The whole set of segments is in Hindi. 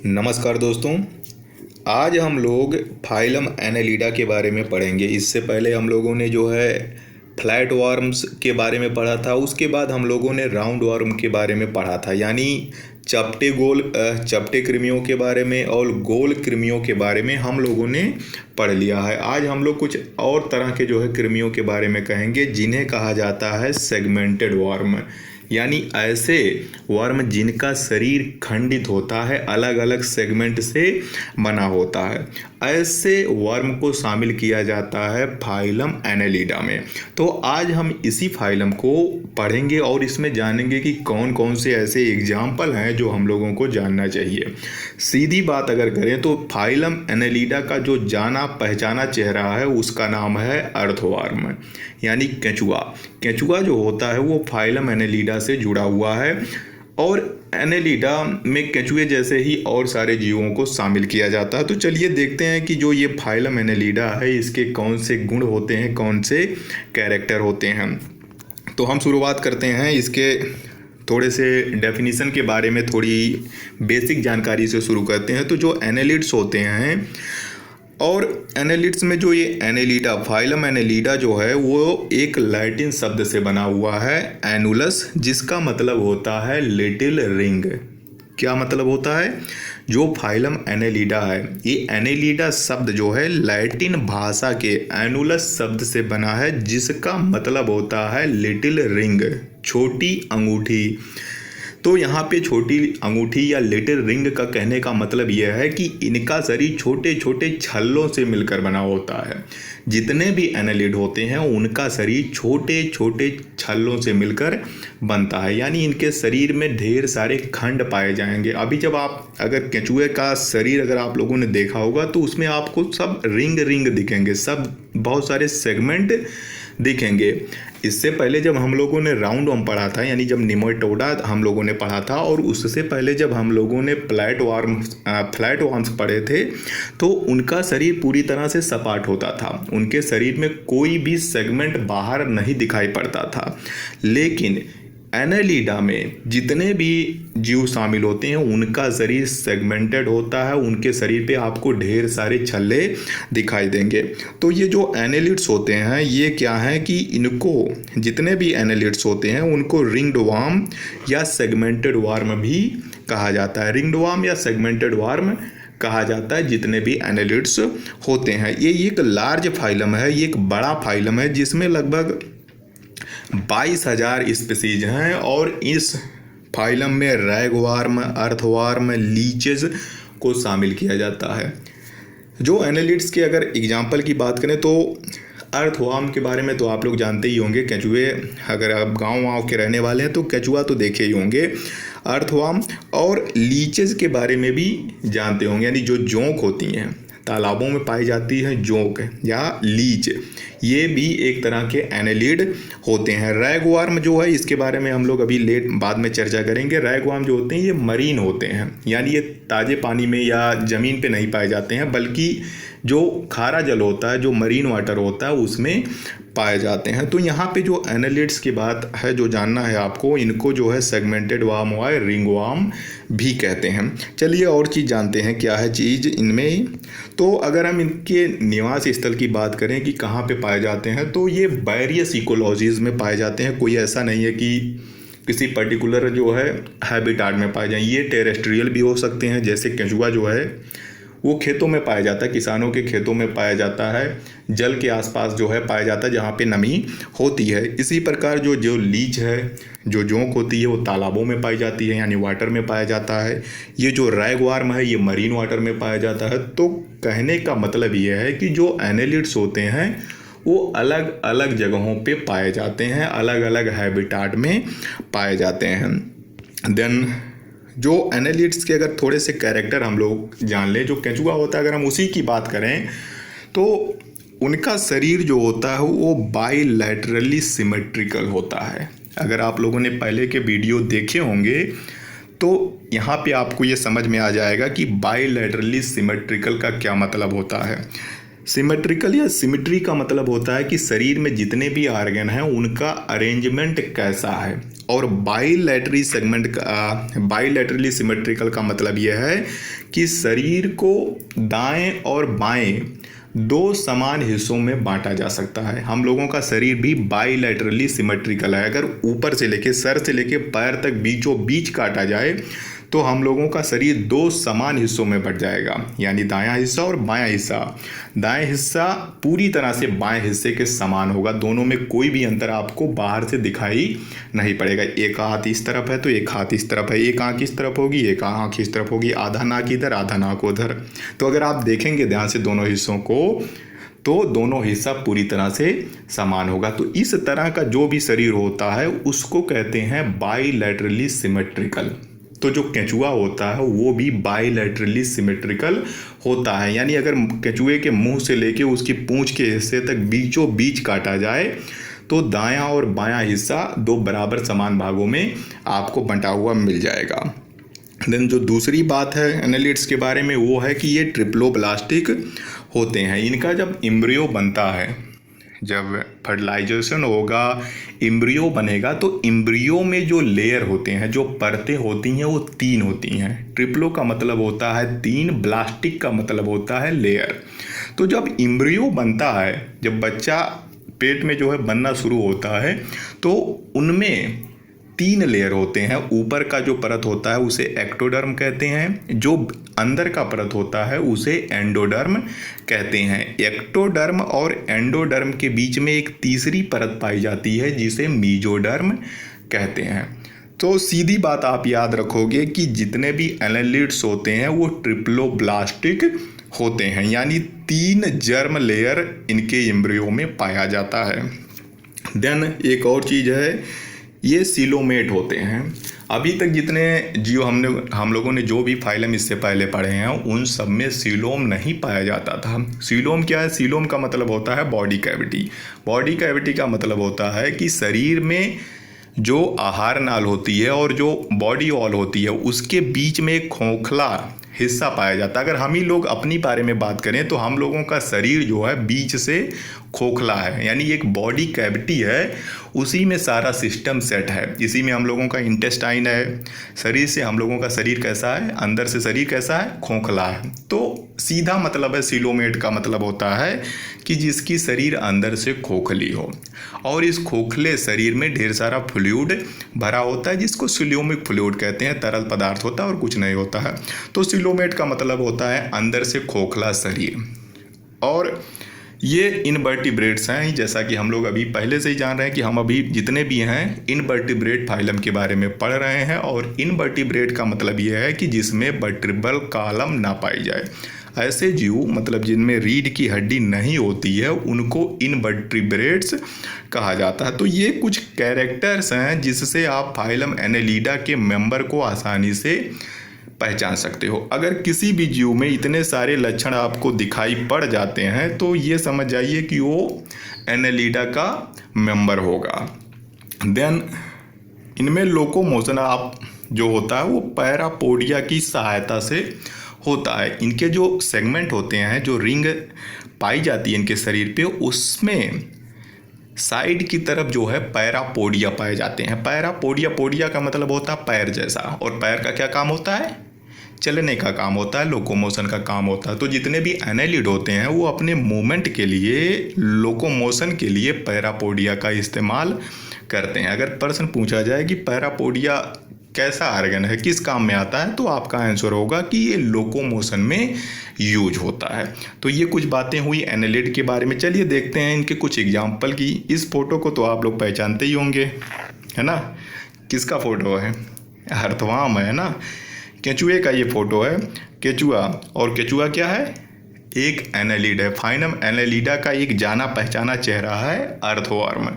नमस्कार दोस्तों। आज हम लोग फाइलम एनेलिडा के बारे में पढ़ेंगे। इससे पहले हम लोगों ने जो है फ्लैट वर्म्स के बारे में पढ़ा था। उसके बाद हम लोगों ने राउंड वर्म के बारे में पढ़ा था, यानी चपटे कृमियों के बारे में और गोल कृमियों के बारे में हम लोगों ने पढ़ लिया है। आज हम लोग कुछ और तरह के जो है कृमियों के बारे में कहेंगे, जिन्हें कहा जाता है सेगमेंटेड वर्म, यानी ऐसे वर्म जिनका शरीर खंडित होता है, अलग अलग सेगमेंट से बना होता है। ऐसे वर्म को शामिल किया जाता है फाइलम एनेलिडा में। तो आज हम इसी फाइलम को पढ़ेंगे और इसमें जानेंगे कि कौन कौन से ऐसे एग्जाम्पल हैं जो हम लोगों को जानना चाहिए। सीधी बात अगर करें तो फाइलम एनेलिडा का जो जाना पहचाना चेहरा है उसका नाम है अर्थवर्म, यानी केंचुआ। केंचुआ जो होता है वो फाइलम एनेलिडा से जुड़ा हुआ है और एनेलिडा में केंचुए जैसे ही और सारे जीवों को शामिल किया जाता है। तो चलिए देखते हैं कि जो ये फाइलम एनेलिडा है इसके कौन से गुण होते हैं, कौन से कैरेक्टर होते हैं। तो हम शुरुआत करते हैं इसके थोड़े से डेफिनेशन के बारे में, थोड़ी बेसिक जानकारी से शुरू करते हैं। तो जो एनेलिड्स होते हैं, और एनेलिड्स में जो ये एनेलिडा, फाइलम एनेलिडा जो है वो एक लैटिन शब्द से बना हुआ है एनुलस, जिसका मतलब होता है लिटिल रिंग। क्या मतलब होता है? जो फाइलम एनेलिडा है, ये एनेलिडा शब्द जो है लैटिन भाषा के एनुलस शब्द से बना है, जिसका मतलब होता है लिटिल रिंग, छोटी अंगूठी। तो यहाँ पे छोटी अंगूठी या लिटिल रिंग का कहने का मतलब यह है कि इनका शरीर छोटे छोटे छल्लों से मिलकर बना होता है। जितने भी एनेलिड होते हैं उनका शरीर छोटे छोटे छल्लों से मिलकर बनता है, यानी इनके शरीर में ढेर सारे खंड पाए जाएंगे। अभी जब आप अगर केंचुए का शरीर अगर आप लोगों ने देखा होगा तो उसमें आपको सब रिंग रिंग दिखेंगे, सब बहुत सारे सेगमेंट दिखेंगे। इससे पहले जब हम लोगों ने राउंड वर्म पढ़ा था, यानी जब निमेटोडा हम लोगों ने पढ़ा था, और उससे पहले जब हम लोगों ने फ्लैट वर्म्स पढ़े थे, तो उनका शरीर पूरी तरह से सपाट होता था। उनके शरीर में कोई भी सेगमेंट बाहर नहीं दिखाई पड़ता था। लेकिन एनेलिडा में जितने भी जीव शामिल होते हैं उनका शरीर सेगमेंटेड होता है। उनके शरीर पे आपको ढेर सारे छल्ले दिखाई देंगे। तो ये जो एनेलिड्स होते हैं ये क्या है कि इनको, जितने भी एनेलिड्स होते हैं उनको रिंग्ड वर्म या सेगमेंटेड वर्म भी कहा जाता है। रिंग्ड वर्म या सेगमेंटेड वर्म कहा जाता है जितने भी एनेलिड्स होते हैं। ये एक लार्ज फाइलम है, ये एक बड़ा फाइलम है जिसमें लगभग 22,000 स्पीसीज हैं। और इस फाइलम में रैगवर्म, अर्थवर्म, लीचेस को शामिल किया जाता है। जो एनेलिड्स के अगर एग्जाम्पल की बात करें तो अर्थवर्म के बारे में तो आप लोग जानते ही होंगे। केंचुए, अगर आप गांव के रहने वाले हैं तो केंचुआ तो देखे ही होंगे। अर्थवर्म और लीचेस के बारे में भी जानते होंगे, यानी जो जोंक होती हैं, तालाबों में पाई जाती है जोंक या लीच, ये भी एक तरह के एनेलिड होते हैं। रैगवर्म जो है इसके बारे में हम लोग अभी बाद में चर्चा करेंगे। रैगवर्म जो होते हैं ये मरीन होते हैं, यानी ये ताज़े पानी में या ज़मीन पे नहीं पाए जाते हैं, बल्कि जो खारा जल होता है, जो मरीन वाटर होता है, उसमें पाए जाते हैं। तो यहाँ पे जो एनेलिड्स की बात है जो जानना है आपको, इनको जो है सेगमेंटेड वर्म व रिंग वर्म भी कहते हैं। चलिए और चीज़ जानते हैं क्या है चीज़ इनमें। तो अगर हम इनके निवास स्थल की बात करें कि कहाँ पे पाए जाते हैं, तो ये वेरियस इकोलॉजीज़ में पाए जाते हैं। कोई ऐसा नहीं है कि किसी पर्टिकुलर जो है हैबिटाट में पाए जाएं। ये टेरेस्ट्रियल भी हो सकते हैं, जैसे केंचुआ जो है वो खेतों में पाया जाता है, किसानों के खेतों में पाया जाता है, जल के आसपास जो है पाया जाता है जहाँ पे नमी होती है। इसी प्रकार जो लीच है, जो जोंक होती है, वो तालाबों में पाई जाती है, यानी वाटर में पाया जाता है। ये जो रैगवर्म है ये मरीन वाटर में पाया जाता है। तो कहने का मतलब ये है कि जो एनेलिड्स होते हैं वो अलग अलग जगहों पे पाए जाते हैं, अलग अलग हैबिटाट में पाए जाते हैं। देन जो एनेलिड्स के अगर थोड़े से कैरेक्टर हम लोग जान लें, जो केंचुआ होता है अगर हम उसी की बात करें तो उनका शरीर जो होता है वो बाइलैटरली सिमेट्रिकल होता है। अगर आप लोगों ने पहले के वीडियो देखे होंगे तो यहाँ पे आपको ये समझ में आ जाएगा कि बाइलैटरली सिमेट्रिकल का क्या मतलब होता है। सिमेट्रिकल या सिमेट्री का मतलब होता है कि शरीर में जितने भी आर्गन हैं उनका अरेंजमेंट कैसा है, और बाईलैटरली सिमेट्रिकल का मतलब यह है कि शरीर को दाएं और बाएं दो समान हिस्सों में बांटा जा सकता है। हम लोगों का शरीर भी बाईलैटरली सिमेट्रिकल है। अगर ऊपर से लेके सर से लेके पैर तक बीचों बीच काटा जाए तो हम लोगों का शरीर दो समान हिस्सों में बट जाएगा, यानी दायां हिस्सा और बायां हिस्सा। दाएं हिस्सा पूरी तरह से बाएं हिस्से के समान होगा, दोनों में कोई भी अंतर आपको बाहर से दिखाई नहीं पड़ेगा। एक हाथ इस तरफ है तो एक हाथ इस तरफ है, एक आंख इस तरफ होगी, एक आंख इस तरफ होगी, आधा नाक इधर आधा नाक उधर। तो अगर आप देखेंगे ध्यान से दोनों हिस्सों को तो दोनों हिस्सा पूरी तरह से समान होगा। तो इस तरह का जो भी शरीर होता है उसको कहते हैं बाईलैटरली सिमेट्रिकल। तो जो केंचुआ होता है वो भी बाईलैटरली सिमेट्रिकल होता है, यानी अगर केंचुए के मुंह से लेके उसकी पूंछ के हिस्से तक बीचों बीच काटा जाए तो दायां और बायां हिस्सा दो बराबर समान भागों में आपको बंटा हुआ मिल जाएगा। देन जो दूसरी बात है एनालिड्स के बारे में वो है कि ये ट्रिप्लोब्लास्टिक होते हैं। इनका जब एम्ब्रियो बनता है, जब फर्टिलाइजेशन होगा, एम्ब्रियो बनेगा, तो एम्ब्रियो में जो लेयर होते हैं, जो परतें होती हैं, वो 3 होती हैं। ट्रिप्लो का मतलब होता है 3, ब्लास्टिक का मतलब होता है लेयर। तो जब एम्ब्रियो बनता है, जब बच्चा पेट में जो है बनना शुरू होता है, तो उनमें 3 लेयर होते हैं। ऊपर का जो परत होता है उसे एक्टोडर्म कहते हैं, जो अंदर का परत होता है उसे एंडोडर्म कहते हैं। एक्टोडर्म और एंडोडर्म के बीच में एक तीसरी परत पाई जाती है जिसे मीजोडर्म कहते हैं। तो सीधी बात आप याद रखोगे कि जितने भी एनालिड्स होते हैं वो ट्रिप्लोब्लास्टिक होते हैं, यानी 3 जर्म लेयर इनके एम्ब्रियो में पाया जाता है। देन एक और चीज़ है, ये सीलोमेट होते हैं। अभी तक जितने जीव हम लोगों ने जो भी फाइलम इससे पहले पढ़े हैं उन सब में सीलोम नहीं पाया जाता था। सीलोम क्या है? सीलोम का मतलब होता है बॉडी कैविटी। बॉडी कैविटी का मतलब होता है कि शरीर में जो आहार नाल होती है और जो बॉडी वॉल होती है उसके बीच में एक खोखला हिस्सा पाया जाता है। अगर हम ही लोग अपनी बारे में बात करें तो हम लोगों का शरीर जो है बीच से खोखला है, यानी एक बॉडी कैविटी है, उसी में सारा सिस्टम सेट है। इसी में हम लोगों का इंटेस्टाइन है। शरीर से हम लोगों का शरीर कैसा है, अंदर से शरीर कैसा है, खोखला है। तो सीधा मतलब है सीलोमेट का मतलब होता है कि जिसकी शरीर अंदर से खोखली हो और इस खोखले शरीर में ढेर सारा फ्लूइड भरा होता है जिसको सीलोमिक फ्लूइड कहते हैं। तरल पदार्थ होता है और कुछ नहीं होता है। तो सीलोमेट का मतलब होता है अंदर से खोखला शरीर। और ये इनवर्टिब्रेट्स हैं, जैसा कि हम लोग अभी पहले से ही जान रहे हैं कि हम अभी जितने भी हैं इनवर्टिब्रेट फाइलम के बारे में पढ़ रहे हैं। और इनवर्टिब्रेट का मतलब ये है कि जिसमें वर्टिब्रल कॉलम ना पाई जाए। ऐसे जीव मतलब जिनमें रीढ़ की हड्डी नहीं होती है उनको इनवर्टिब्रेट्स कहा जाता है। तो ये कुछ कैरेक्टर्स हैं जिससे आप फाइलम एनेलिडा के मेंबर को आसानी से पहचान सकते हो। अगर किसी भी जीव में इतने सारे लक्षण आपको दिखाई पड़ जाते हैं तो ये समझ जाइए कि वो एनेलिडा का मेंबर होगा। देन इनमें लोकोमोशन आप जो होता है वो पैरापोडिया की सहायता से होता है। इनके जो सेगमेंट होते हैं, जो रिंग पाई जाती है इनके शरीर पे, उसमें साइड की तरफ जो है पैरापोडिया पाए जाते हैं। पैरापोडिया का मतलब होता है पैर जैसा, और पैर का क्या काम होता है? चलने का काम होता है, लोकोमोशन का काम होता है। तो जितने भी एनालिड होते हैं वो अपने मूवमेंट के लिए, लोकोमोशन के लिए पैरापोडिया का इस्तेमाल करते हैं। अगर प्रश्न पूछा जाए कि पैरापोडिया कैसा ऑर्गन है, किस काम में आता है, तो आपका आंसर होगा कि ये लोकोमोशन में यूज होता है। तो ये कुछ बातें हुई एनालिड के बारे में। चलिए देखते हैं इनके कुछ एग्जाम्पल की। इस फोटो को तो आप लोग पहचानते ही होंगे, है ना? किसका फोटो है? अर्थवर्म है ना, केंचुए का ये फोटो है, केंचुआ। और केंचुआ क्या है? एक एनालिड है। फाइलम एनालिडा का एक जाना पहचाना चेहरा है अर्थवर्म।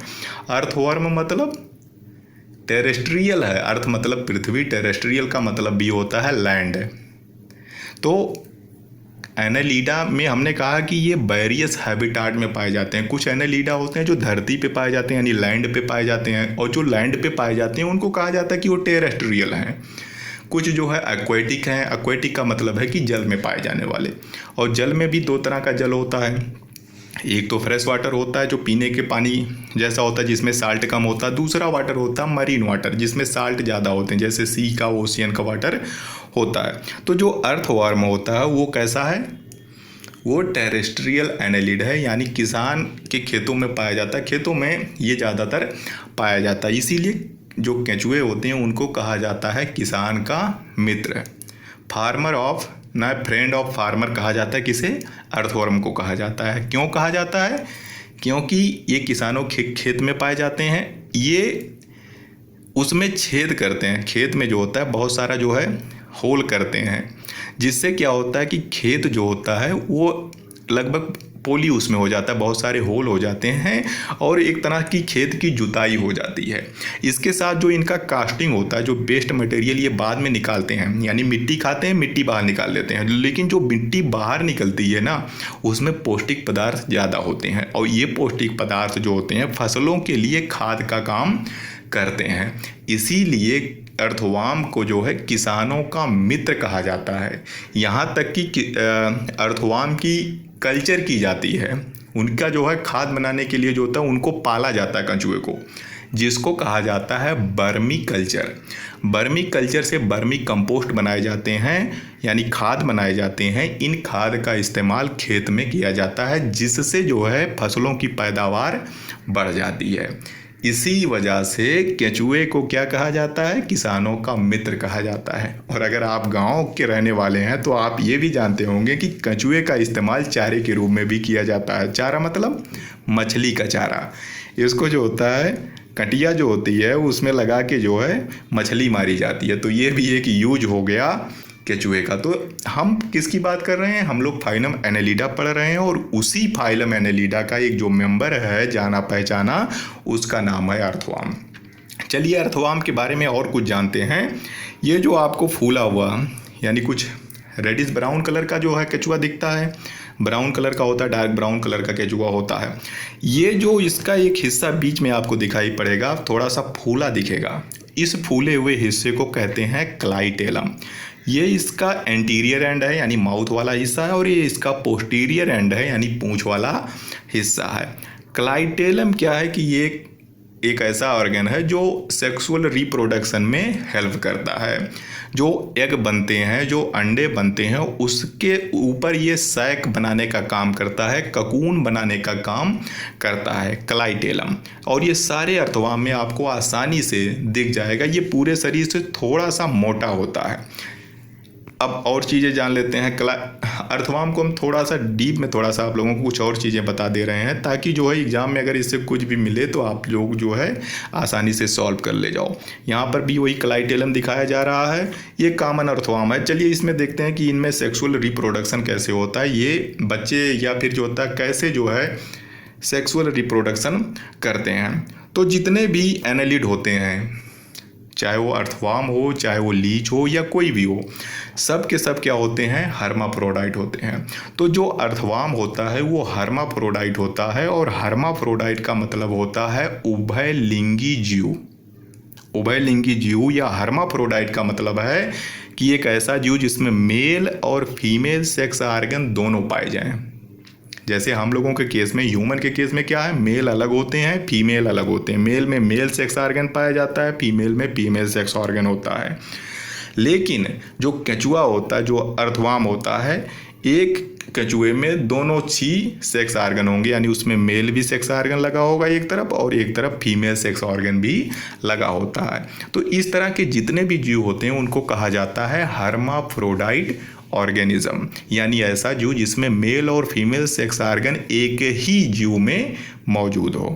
अर्थवर्म मतलब टेरेस्ट्रियल है। अर्थ मतलब पृथ्वी, टेरेस्ट्रियल का मतलब भी होता है लैंड। तो एनालिडा में हमने कहा कि ये वेरियस हैबिटाट में पाए जाते हैं। कुछ एनालिडा होते हैं जो धरती पे पाए जाते हैं, यानी लैंड पे पाए जाते हैं, और जो लैंड पे पाए जाते हैं उनको कहा जाता है कि वो टेरेस्ट्रियल हैं। कुछ जो है एक्वेटिक हैं। एक्वेटिक का मतलब है कि जल में पाए जाने वाले, और जल में भी 2 तरह का जल होता है। एक तो फ्रेश वाटर होता है जो पीने के पानी जैसा होता है जिसमें साल्ट कम होता है, दूसरा वाटर होता है मरीन वाटर जिसमें साल्ट ज़्यादा होते हैं, जैसे सी का ओशियन का वाटर होता है। तो जो अर्थवर्म होता है वो कैसा है, वो टेरेस्ट्रियल एनालिड है, यानी किसान के खेतों में पाया जाता है, खेतों में ये ज़्यादातर पाया जाता है। इसीलिए जो केंचुए होते हैं उनको कहा जाता है किसान का मित्र, फार्मर ऑफ ना फ्रेंड ऑफ फार्मर कहा जाता है किसे, अर्थवर्म को कहा जाता है। क्यों कहा जाता है, क्योंकि ये किसानों खेत में पाए जाते हैं, ये उसमें छेद करते हैं, खेत में जो होता है बहुत सारा जो है होल करते हैं, जिससे क्या होता है कि खेत जो होता है वो लगभग पोली उसमें हो जाता है, बहुत सारे होल हो जाते हैं और एक तरह की खेत की जुताई हो जाती है। इसके साथ जो इनका कास्टिंग होता है, जो वेस्ट मटेरियल ये बाद में निकालते हैं, यानी मिट्टी खाते हैं, मिट्टी बाहर निकाल लेते हैं, लेकिन जो मिट्टी बाहर निकलती है ना उसमें पौष्टिक पदार्थ ज़्यादा होते हैं और ये पौष्टिक पदार्थ जो होते हैं फसलों के लिए खाद का काम करते हैं। इसीलिए अर्थवर्म को जो है किसानों का मित्र कहा जाता है। यहाँ तक कि अर्थवर्म की कल्चर की जाती है, उनका जो है खाद बनाने के लिए जो होता है उनको पाला जाता है कंचुए को, जिसको कहा जाता है बर्मी कल्चर। बर्मी कल्चर से बर्मी कंपोस्ट बनाए जाते हैं, यानी खाद बनाए जाते हैं। इन खाद का इस्तेमाल खेत में किया जाता है, जिससे जो है फसलों की पैदावार बढ़ जाती है। इसी वजह से केंचुए को क्या कहा जाता है, किसानों का मित्र कहा जाता है। और अगर आप गांव के रहने वाले हैं तो आप ये भी जानते होंगे कि केंचुए का इस्तेमाल चारे के रूप में भी किया जाता है। चारा मतलब मछली का चारा। इसको जो होता है कटिया जो होती है उसमें लगा के जो है मछली मारी जाती है, तो ये भी एक यूज हो गया केंचुए का। तो हम किसकी बात कर रहे हैं, हम लोग फाइलम एनेलिडा पढ़ रहे हैं और उसी फाइलम एनेलिडा का एक जो मेंबर है जाना पहचाना, उसका नाम है अर्थवर्म। चलिए अर्थवर्म के बारे में और कुछ जानते हैं। ये जो आपको फूला हुआ यानी कुछ रेडिश ब्राउन कलर का जो है केंचुआ दिखता है, ब्राउन कलर का होता है, डार्क ब्राउन कलर का केंचुआ होता है। ये जो इसका एक हिस्सा बीच में आपको दिखाई पड़ेगा, थोड़ा सा फूला दिखेगा, इस फूले हुए हिस्से को कहते हैं क्लाइटेलम। ये इसका एंटीरियर एंड है यानी माउथ वाला हिस्सा है, और ये इसका पोस्टीरियर एंड है यानी पूंछ वाला हिस्सा है। क्लाइटेलम क्या है कि ये एक ऐसा ऑर्गन है जो सेक्सुअल रिप्रोडक्शन में हेल्प करता है। जो एग बनते हैं, जो अंडे बनते हैं, उसके ऊपर ये सैक बनाने का काम करता है, ककून बनाने का काम करता है क्लाइटेलम। और ये सारे अर्थवर्म में आपको आसानी से दिख जाएगा। ये पूरे शरीर से थोड़ा सा मोटा होता है। अब और चीज़ें जान लेते हैं। अर्थवर्म को हम थोड़ा सा डीप में थोड़ा सा आप लोगों को कुछ और चीज़ें बता दे रहे हैं, ताकि जो है एग्जाम में अगर इससे कुछ भी मिले तो आप लोग जो है आसानी से सॉल्व कर ले जाओ। यहाँ पर भी वही क्लाइटेलम दिखाया जा रहा है, ये कॉमन अर्थवर्म है। चलिए इसमें देखते हैं कि इनमें सेक्सुअल रिप्रोडक्शन कैसे होता है, ये बच्चे या फिर जो होता है कैसे जो है सेक्सुअल रिप्रोडक्शन करते हैं। तो जितने भी एनालिड होते हैं, चाहे वो अर्थवर्म हो, चाहे वो लीच हो या कोई भी हो, सब के सब क्या होते हैं, हर्माफ्रोडाइट होते हैं। तो जो अर्थवर्म होता है वो हर्माफ्रोडाइट होता है, और हर्माफ्रोडाइट का मतलब होता है उभयलिंगी जीव। उभयलिंगी जीव या हर्माफ्रोडाइट का मतलब है कि एक ऐसा जीव जिसमें मेल और फीमेल सेक्स आर्गन दोनों पाए जाएं। जैसे हम लोगों के केस में, ह्यूमन के केस में क्या है, मेल अलग होते हैं, फीमेल अलग होते हैं। मेल में मेल सेक्स ऑर्गन पाया जाता है, फीमेल में फीमेल सेक्स ऑर्गन होता है। लेकिन जो केंचुआ होता है, जो अर्थवर्म होता है, एक केंचुए में दोनों ही सेक्स ऑर्गन होंगे, यानी उसमें मेल भी सेक्स ऑर्गन लगा होगा एक तरफ, और एक तरफ फीमेल सेक्स ऑर्गन भी लगा होता है। तो इस तरह के जितने भी जीव होते हैं उनको कहा जाता है हर्माफ्रोडाइट ऑर्गेनिज्म, यानी ऐसा जीव जिसमें मेल और फीमेल सेक्स ऑर्गन एक ही जीव में मौजूद हो।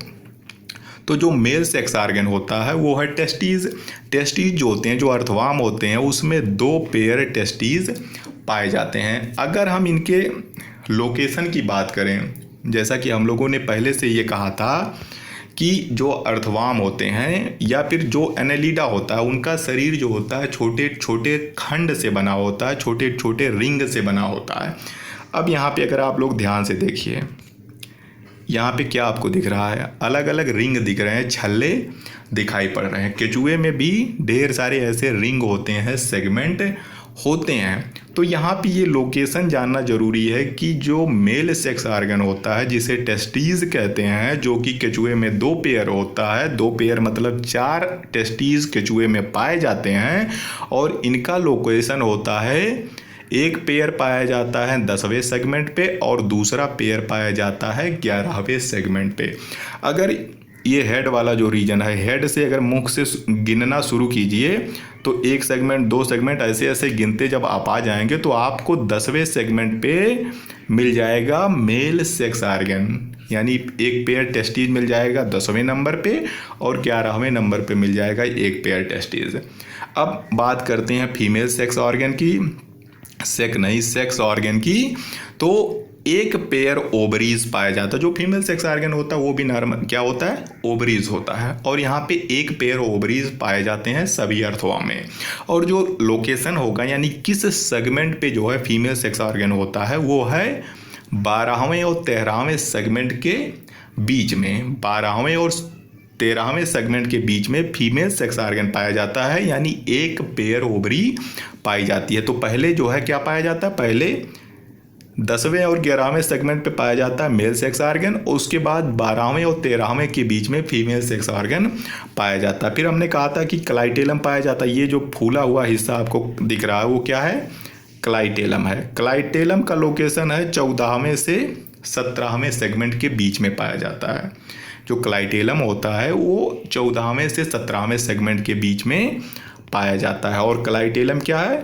तो जो मेल सेक्स ऑर्गन होता है वो है टेस्टीज। टेस्टीज जो होते हैं, जो अर्थवर्म होते हैं, उसमें 2 पेयर टेस्टीज पाए जाते हैं। अगर हम इनके लोकेशन की बात करें, जैसा कि हम लोगों ने पहले से ये कहा था कि जो अर्थवर्म होते हैं या फिर जो एनेलिडा होता है, उनका शरीर जो होता है छोटे छोटे खंड से बना होता है, छोटे छोटे रिंग से बना होता है। अब यहाँ पे अगर आप लोग ध्यान से देखिए, यहाँ पे क्या आपको दिख रहा है, अलग अलग रिंग दिख रहे हैं, छल्ले दिखाई पड़ रहे हैं। केंचुए में भी ढेर सारे ऐसे रिंग होते हैं, सेगमेंट होते हैं। तो यहाँ पे ये लोकेशन जानना ज़रूरी है कि जो मेल सेक्स ऑर्गन होता है जिसे टेस्टीज कहते हैं, जो कि केचुए में 2 पेयर होता है, 2 पेयर मतलब 4 टेस्टीज केचुए में पाए जाते हैं, और इनका लोकेशन होता है, एक पेयर पाया जाता है 10वें सेगमेंट पे और दूसरा पेयर पाया जाता है 11वें सेगमेंट पे। अगर ये हेड वाला जो रीजन है, हेड से अगर मुख से गिनना शुरू कीजिए तो 1 सेगमेंट 2 सेगमेंट ऐसे ऐसे गिनते जब आप आ जाएंगे तो आपको 10वें सेगमेंट पे मिल जाएगा मेल सेक्स ऑर्गन, यानी एक पेयर टेस्टीज मिल जाएगा 10वें नंबर पे और 11वें नंबर पे मिल जाएगा एक पेयर टेस्टीज। अब बात करते हैं फीमेल सेक्स ऑर्गन की, सेक्स ऑर्गन की। तो एक पेयर ओवरीज पाया जाता है, जो फीमेल सेक्स ऑर्गन होता है वो भी नॉर्मल क्या होता है, ओवरीज होता है, और यहाँ पे एक पेयर ओवरीज पाए जाते हैं सभी अर्थों में। और जो लोकेशन होगा यानी किस सेगमेंट पे जो है फीमेल सेक्स ऑर्गन होता है वो है 12वें और 13वें सेगमेंट के बीच में, 12वें और 13वें सेगमेंट के बीच में फीमेल सेक्स ऑर्गन पाया जाता है, यानी एक पेयर ओवरी पाई जाती है। तो पहले जो है क्या पाया जाता है, पहले 10वें और 11वें सेगमेंट पे पाया जाता है मेल सेक्स ऑर्गन, और उसके बाद 12वें और 13वें के बीच में फीमेल सेक्स ऑर्गन पाया जाता है। फिर हमने कहा था कि क्लाइटेलम पाया जाता है, ये जो फूला हुआ हिस्सा आपको दिख रहा है वो क्या है, क्लाइटेलम है। क्लाइटेलम का लोकेशन है 14वें से 17वें सेगमेंट के बीच में पाया जाता है। जो क्लाइटेलम होता है वो 14वें से 17वें सेगमेंट के बीच में पाया जाता है। और क्लाइटेलम क्या है,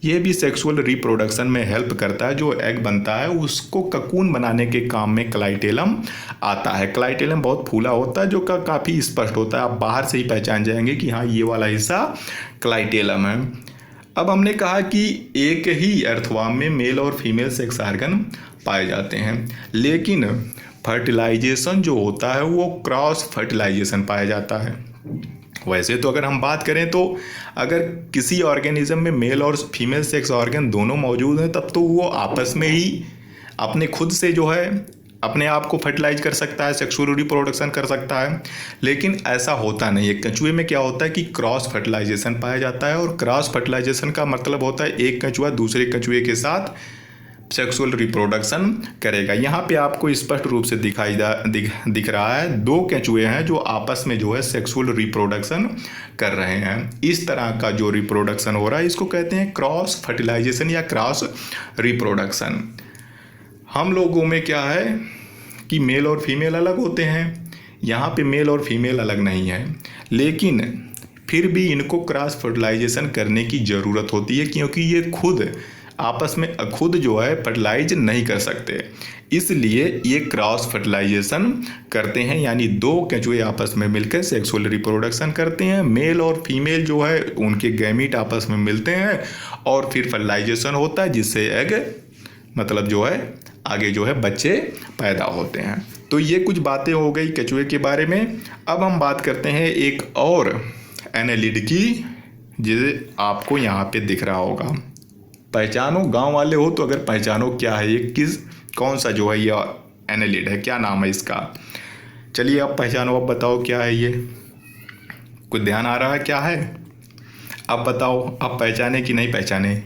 ये भी सेक्सुअल रिप्रोडक्शन में हेल्प करता है। जो एग बनता है उसको ककून बनाने के काम में क्लाइटेलम आता है। क्लाइटेलम बहुत फूला होता है, जो काफ़ी स्पष्ट होता है, आप बाहर से ही पहचान जाएंगे कि हाँ ये वाला हिस्सा क्लाइटेलम है। अब हमने कहा कि एक ही अर्थवाम में मेल और फीमेल सेक्स ऑर्गन पाए जाते हैं, लेकिन फर्टिलाइजेशन जो होता है वो क्रॉस फर्टिलाइजेशन पाया जाता है। वैसे तो अगर हम बात करें तो अगर किसी ऑर्गेनिज्म में मेल और फीमेल सेक्स ऑर्गन दोनों मौजूद हैं तब तो वो आपस में ही अपने खुद से जो है अपने आप को फर्टिलाइज कर सकता है, सेक्सुअल रिप्रोडक्शन कर सकता है, लेकिन ऐसा होता नहीं है। कछुए में क्या होता है कि क्रॉस फर्टिलाइजेशन पाया जाता है, और क्रॉस फर्टिलाइजेशन का मतलब होता है एक कछुआ दूसरे कछुए के साथ सेक्सुअल रिप्रोडक्शन करेगा। यहाँ पे आपको स्पष्ट रूप से दिख रहा है 2 केंचुए हैं जो आपस में जो है सेक्सुअल रिप्रोडक्शन कर रहे हैं। इस तरह का जो रिप्रोडक्शन हो रहा है इसको कहते हैं क्रॉस फर्टिलाइजेशन या क्रॉस रिप्रोडक्शन। हम लोगों में क्या है कि मेल और फीमेल अलग होते हैं, यहाँ पे मेल और फीमेल अलग नहीं है, लेकिन फिर भी इनको क्रॉस फर्टिलाइजेशन करने की ज़रूरत होती है, क्योंकि ये खुद आपस में खुद जो है फर्टिलाइज नहीं कर सकते, इसलिए ये क्रॉस फर्टिलाइजेशन करते हैं, यानी 2 केंचुए आपस में मिलकर सेक्सुअल रिप्रोडक्शन करते हैं। मेल और फीमेल जो है उनके गैमीट आपस में मिलते हैं और फिर फर्टिलाइजेशन होता है, जिससे एग मतलब जो है आगे जो है बच्चे पैदा होते हैं। तो ये कुछ बातें हो गई केंचुए के बारे में। अब हम बात करते हैं एक और एनेलिड की, जिसे आपको यहाँ पे दिख रहा होगा। पहचानो, गांव वाले हो तो अगर पहचानो क्या है ये, कौन सा जो है ये एनेलिड है, क्या नाम है इसका। चलिए अब पहचानो, अब बताओ क्या है ये, कुछ ध्यान आ रहा है क्या है, अब बताओ, अब पहचाने कि नहीं पहचाने।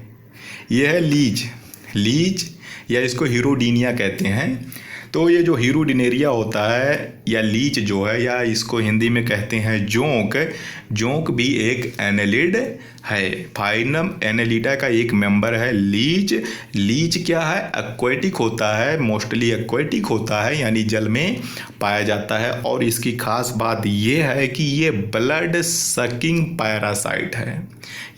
ये है लीच या इसको हीरोडीनिया कहते हैं। तो ये जो हीरोडिनेरिया होता है या लीच जो है, या इसको हिंदी में कहते हैं जोंक भी एक एनेलिड है। फाइनम एनेलिडा का एक मेंबर है लीच क्या है, एक्वेटिक होता है, मोस्टली एक्वेटिक होता है, यानी जल में पाया जाता है। और इसकी खास बात ये है कि ये ब्लड सकिंग पैरासाइट है,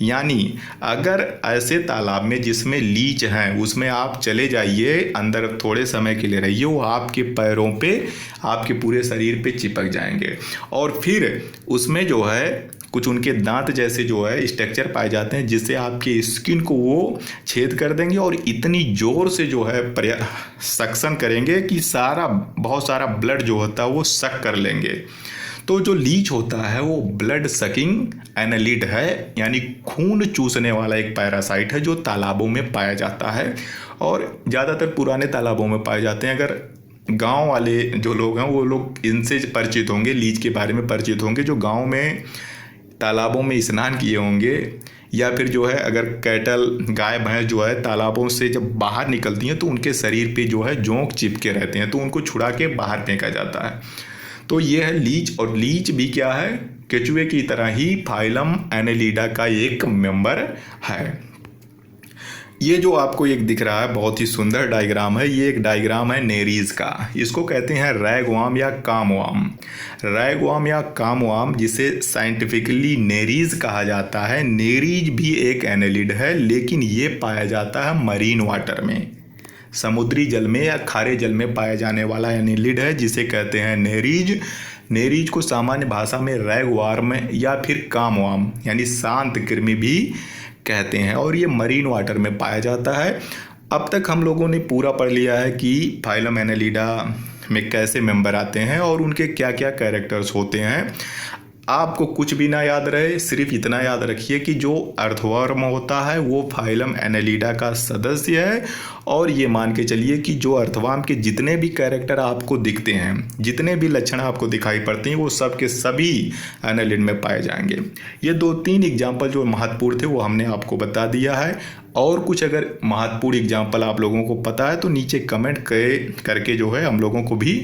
यानी अगर ऐसे तालाब में जिसमें लीच हैं उसमें आप चले जाइए, अंदर थोड़े समय के लिए रहिए, वो आपके पैरों पे, आपके पूरे शरीर पे चिपक जाएंगे, और फिर उसमें जो है कुछ उनके दांत जैसे जो है स्ट्रक्चर पाए जाते हैं, जिससे आपकी स्किन को वो छेद कर देंगे और इतनी ज़ोर से जो है सक्शन करेंगे कि बहुत सारा ब्लड जो होता है वो सक कर लेंगे। तो जो लीच होता है वो ब्लड सकिंग एनेलिड है, यानी खून चूसने वाला एक पैरासाइट है जो तालाबों में पाया जाता है, और ज़्यादातर पुराने तालाबों में पाए जाते हैं। अगर गांव वाले जो लोग हैं वो लोग इनसे परिचित होंगे, लीच के बारे में परिचित होंगे, जो गांव में तालाबों में स्नान किए होंगे या फिर जो है अगर कैटल गाय भैंस जो है तालाबों से जब बाहर निकलती हैं तो उनके शरीर पे जो है जोंक चिपके रहते हैं, तो उनको छुड़ा के बाहर फेंका जाता है। तो ये है लीच, और लीच भी क्या है, केचुए की तरह ही फाइलम एनेलिडा का एक मेंबर है। ये जो आपको एक दिख रहा है बहुत ही सुंदर डायग्राम है, ये एक डायग्राम है नेरीज का। इसको कहते हैं रैगवाम या कामवाम। रैगवाम या कामवाम, जिसे साइंटिफिकली नेरीज कहा जाता है। नेरीज भी एक एनेलिड है, लेकिन ये पाया जाता है मरीन वाटर में, समुद्री जल में या खारे जल में पाया जाने वाला एनेलिड है, जिसे कहते हैं नेरीज। नेरीज को सामान्य भाषा में रैगवार्म या फिर कामवाम यानी शांत कृमि भी कहते हैं, और ये मरीन वाटर में पाया जाता है। अब तक हम लोगों ने पूरा पढ़ लिया है कि फाइलम एनेलिडा में कैसे मेंबर आते हैं और उनके क्या क्या कैरेक्टर्स होते हैं। आपको कुछ भी ना याद रहे, सिर्फ इतना याद रखिए कि जो अर्थवर्म होता है वो फाइलम एनेलिडा का सदस्य है, और ये मान के चलिए कि जो अर्थवर्म के जितने भी कैरेक्टर आपको दिखते हैं, जितने भी लक्षण आपको दिखाई पड़ते हैं, वो सब के सभी एनेलिड में पाए जाएंगे। ये 2-3 एग्जाम्पल जो महत्वपूर्ण थे वो हमने आपको बता दिया है, और कुछ अगर महत्वपूर्ण एग्जाम्पल आप लोगों को पता है तो नीचे कमेंट करके जो है हम लोगों को भी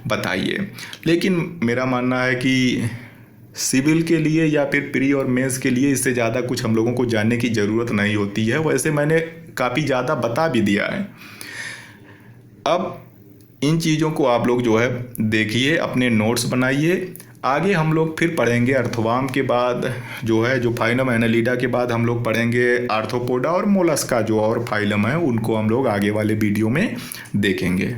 बताइए। लेकिन मेरा मानना है कि सिविल के लिए या फिर प्री और मेंस के लिए इससे ज़्यादा कुछ हम लोगों को जानने की ज़रूरत नहीं होती है। वैसे मैंने काफ़ी ज़्यादा बता भी दिया है। अब इन चीज़ों को आप लोग जो है देखिए, अपने नोट्स बनाइए। आगे हम लोग फिर पढ़ेंगे अर्थवर्म के बाद जो है, जो फाइलम एनेलिडा के बाद हम लोग पढ़ेंगे आर्थ्रोपोडा और मोलस्का जो और फाइलम है, उनको हम लोग आगे वाले वीडियो में देखेंगे।